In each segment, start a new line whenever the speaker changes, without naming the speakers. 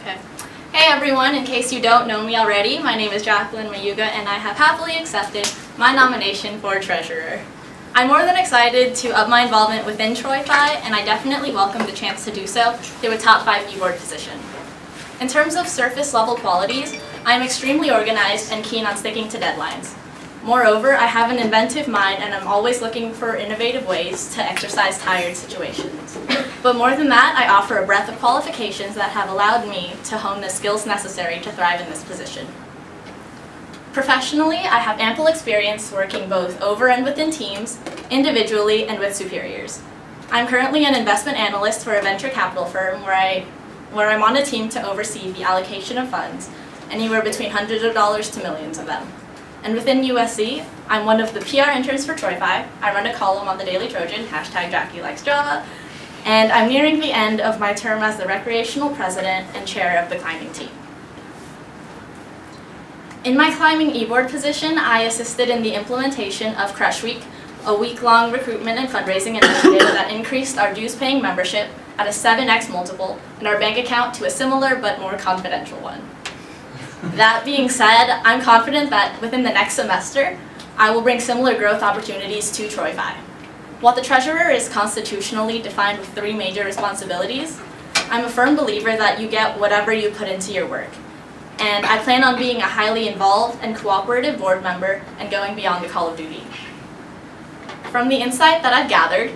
Okay. Hey everyone, in case you don't know me already, my name is Jacqueline Mayuga and I have happily accepted my nomination for Treasurer. I'm more than excited to up my involvement within Troy Phi, and I definitely welcome the chance to do so through a top 5 e-board position. In terms of surface level qualities, I am extremely organized and keen on sticking to deadlines. Moreover, I have an inventive mind and I'm always looking for innovative ways to exercise tired situations. But more than that, I offer a breadth of qualifications that have allowed me to hone the skills necessary to thrive in this position. Professionally, I have ample experience working both over and within teams, individually and with superiors. I'm currently an investment analyst for a venture capital firm where I'm on a team to oversee the allocation of funds, anywhere between hundreds of dollars to millions of them. And within USC, I'm one of the PR interns for Troy Phi. I run a column on the Daily Trojan, #JackieLikesJava, and I'm nearing the end of my term as the recreational president and chair of the climbing team. In my climbing e-board position, I assisted in the implementation of Crush Week, a week-long recruitment and fundraising initiative that increased our dues-paying membership at a 7x multiple and our bank account to a similar but more confidential one. That being said, I'm confident that within the next semester, I will bring similar growth opportunities to Troy Phi. While the treasurer is constitutionally defined with 3 major responsibilities, I'm a firm believer that you get whatever you put into your work. And I plan on being a highly involved and cooperative board member and going beyond the call of duty. From the insight that I've gathered,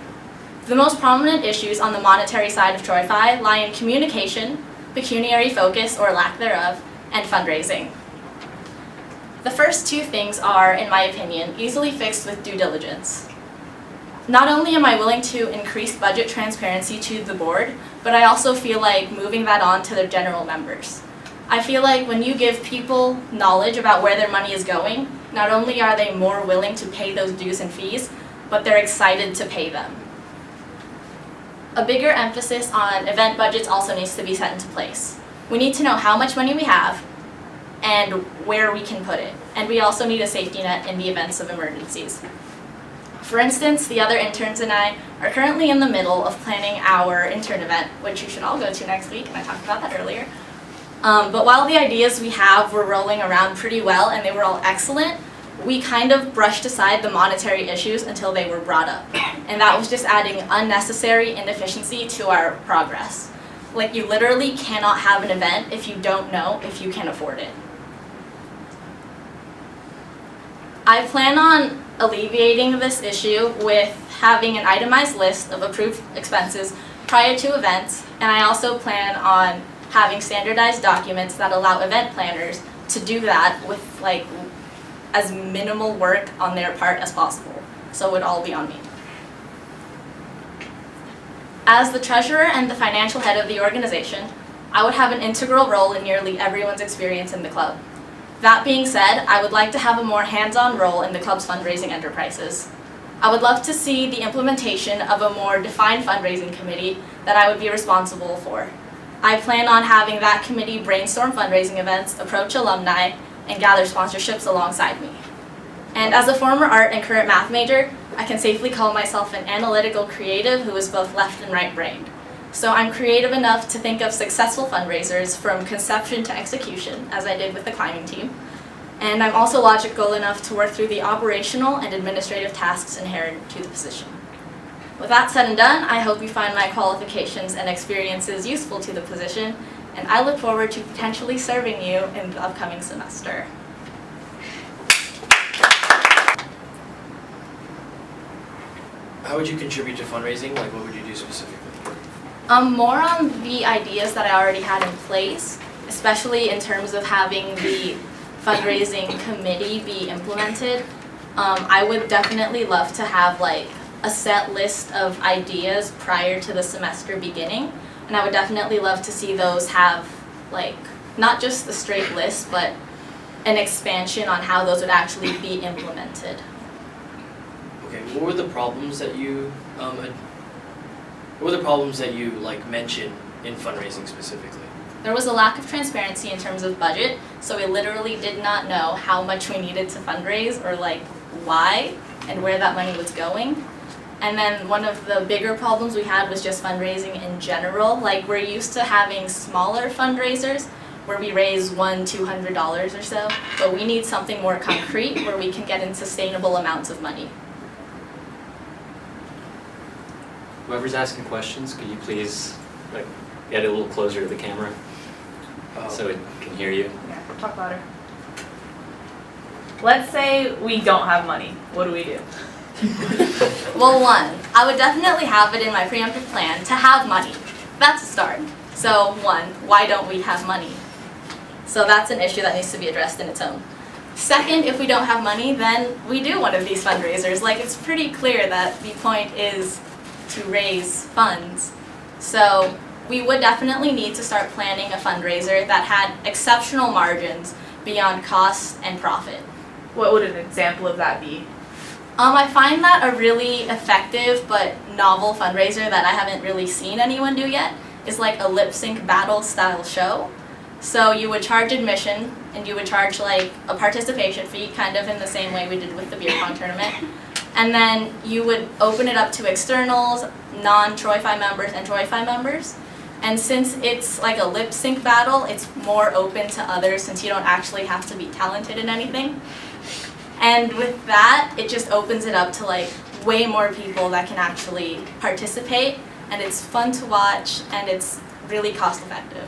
the most prominent issues on the monetary side of Troy Phi lie in communication, pecuniary focus or lack thereof, and fundraising. The first 2 things are, in my opinion, easily fixed with due diligence. Not only am I willing to increase budget transparency to the board, but I also feel like moving that on to their general members. I feel like when you give people knowledge about where their money is going, not only are they more willing to pay those dues and fees, but they're excited to pay them. A bigger emphasis on event budgets also needs to be set into place. We need to know how much money we have and where we can put it. And we also need a safety net in the events of emergencies. For instance, the other interns and I are currently in the middle of planning our intern event, which you should all go to next week, and I talked about that earlier. But while the ideas we have were rolling around pretty well and they were all excellent, we kind of brushed aside the monetary issues until they were brought up. And that was just adding unnecessary inefficiency to our progress. Like, you literally cannot have an event if you don't know if you can afford it. I plan on alleviating this issue with having an itemized list of approved expenses prior to events, and I also plan on having standardized documents that allow event planners to do that with like as minimal work on their part as possible. So it would all be on me. As the treasurer and the financial head of the organization, I would have an integral role in nearly everyone's experience in the club. That being said, I would like to have a more hands-on role in the club's fundraising enterprises. I would love to see the implementation of a more defined fundraising committee that I would be responsible for. I plan on having that committee brainstorm fundraising events, approach alumni, and gather sponsorships alongside me. And as a former art and current math major, I can safely call myself an analytical creative who is both left and right-brained. So I'm creative enough to think of successful fundraisers from conception to execution, as I did with the climbing team. And I'm also logical enough to work through the operational and administrative tasks inherent to the position. With that said and done, I hope you find my qualifications and experiences useful to the position, and I look forward to potentially serving you in the upcoming semester.
How would you contribute to fundraising? Like, what would you do specifically?
More on the ideas that I already had in place, especially in terms of having the fundraising committee be implemented. I would definitely love to have like a set list of ideas prior to the semester beginning, and I would definitely love to see those have like not just the straight list, but an expansion on how those would actually be implemented.
Okay, what were the problems that you like mentioned in fundraising specifically?
There was a lack of transparency in terms of budget, so we literally did not know how much we needed to fundraise or like why and where that money was going. And then one of the bigger problems we had was just fundraising in general. Like, we're used to having smaller fundraisers where we raise $100-200 or so, but we need something more concrete where we can get in sustainable amounts of money.
Whoever's asking questions, could you please get a little closer to the camera so it can hear you?
Yeah, talk louder. Let's say we don't have money. What do we do?
Well, one, I would definitely have it in my preemptive plan to have money. That's a start. So one, why don't we have money? So that's an issue that needs to be addressed in its own. Second, if we don't have money, then we do one of these fundraisers. Like, it's pretty clear that the point is to raise funds. So we would definitely need to start planning a fundraiser that had exceptional margins beyond cost and profit.
What would an example of that be?
I find that a really effective but novel fundraiser that I haven't really seen anyone do yet is like a lip sync battle style show. So you would charge admission and you would charge like a participation fee, kind of in the same way we did with the beer pong tournament. And then you would open it up to externals, non-Troy Phi members, and Troy Phi members. And since it's like a lip sync battle, it's more open to others since you don't actually have to be talented in anything. And with that, it just opens it up to like way more people that can actually participate, and it's fun to watch, and it's really cost effective.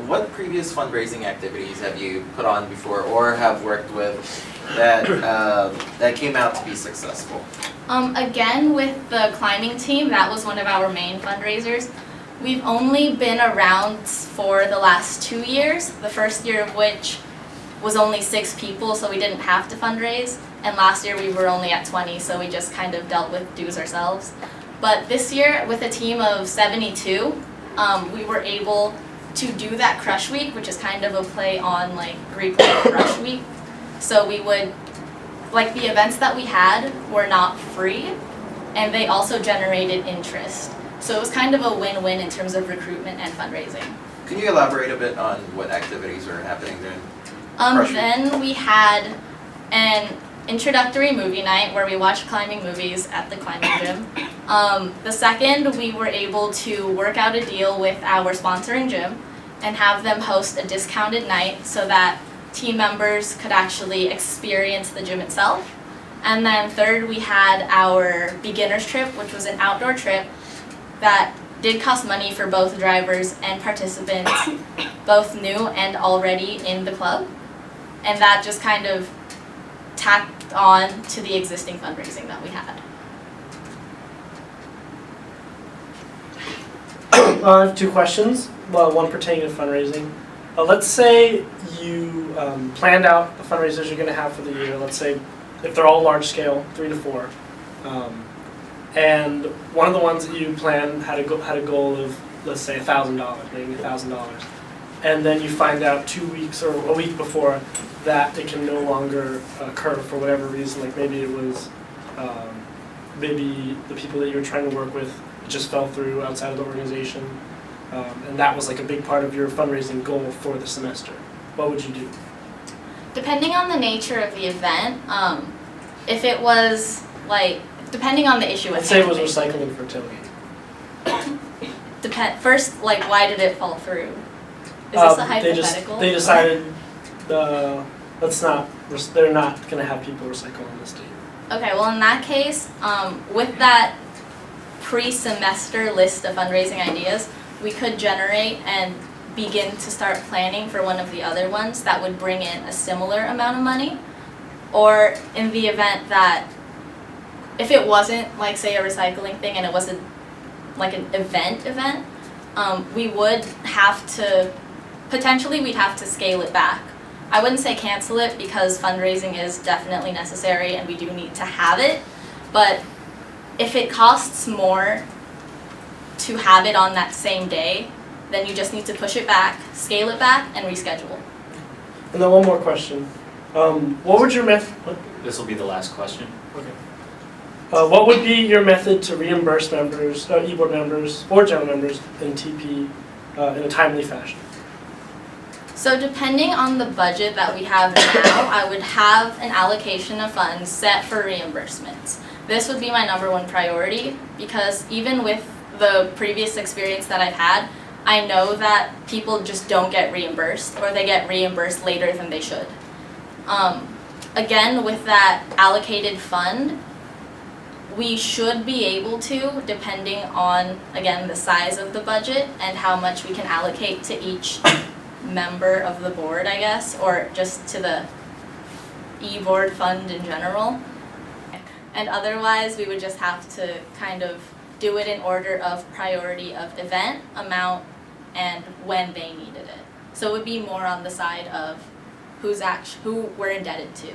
What previous fundraising activities have you put on before or have worked with that came out to be successful?
Again, with the climbing team, that was one of our main fundraisers. We've only been around for the last 2 years, the first year of which was only 6 people, so we didn't have to fundraise. And last year we were only at 20, so we just kind of dealt with dues ourselves. But this year, with a team of 72, we were able to do that Crush Week, which is kind of a play on like Greek Crush Week. So we would, like, the events that we had were not free, and they also generated interest. So it was kind of a win-win in terms of recruitment and fundraising.
Can you elaborate a bit on what activities are happening during Crush Week?
Then we had an introductory movie night where we watched climbing movies at the climbing gym. The second, we were able to work out a deal with our sponsoring gym and have them host a discounted night so that team members could actually experience the gym itself. And then third, we had our beginner's trip, which was an outdoor trip that did cost money for both drivers and participants, both new and already in the club. And that just kind of tacked on to the existing fundraising that we had.
I have 2 questions, one pertaining to fundraising. Let's say you planned out the fundraisers you're going to have for the year. Let's say if they're all large scale, 3 to 4. And one of the ones that you planned had a goal of, let's say, $1,000, maybe $1,000. And then you find out 2 weeks or a week before that it can no longer occur for whatever reason. Like maybe it was, maybe the people that you were trying to work with just fell through outside of the organization. And that was like a big part of your fundraising goal for the semester. What would you do?
Depending on the nature of the event, if it was like, depending on the issue at
Let's say it
hand,
was recycling for tailgate.
First, like, why did it fall through? Is this a hypothetical?
They decided they're not going to have people recycle on this date.
Okay, well in that case, with that pre-semester list of fundraising ideas, we could generate and begin to start planning for one of the other ones that would bring in a similar amount of money. Or in the event that, if it wasn't like say a recycling thing and it wasn't like an event, we would have to, potentially we'd have to scale it back. I wouldn't say cancel it because fundraising is definitely necessary and we do need to have it, but if it costs more to have it on that same day, then you just need to push it back, scale it back, and reschedule.
And then one more question. What would your method?
This will be the last question.
Okay. What would be your method to reimburse members, e-board members, or general members in TP in a timely fashion?
So depending on the budget that we have now, I would have an allocation of funds set for reimbursements. This would be my number one priority because even with the previous experience that I've had, I know that people just don't get reimbursed or they get reimbursed later than they should. Again, with that allocated fund, we should be able to, depending on, again, the size of the budget and how much we can allocate to each member of the board, I guess, or just to the e-board fund in general. And otherwise, we would just have to kind of do it in order of priority of event, amount, and when they needed it. So it would be more on the side of who we're indebted to.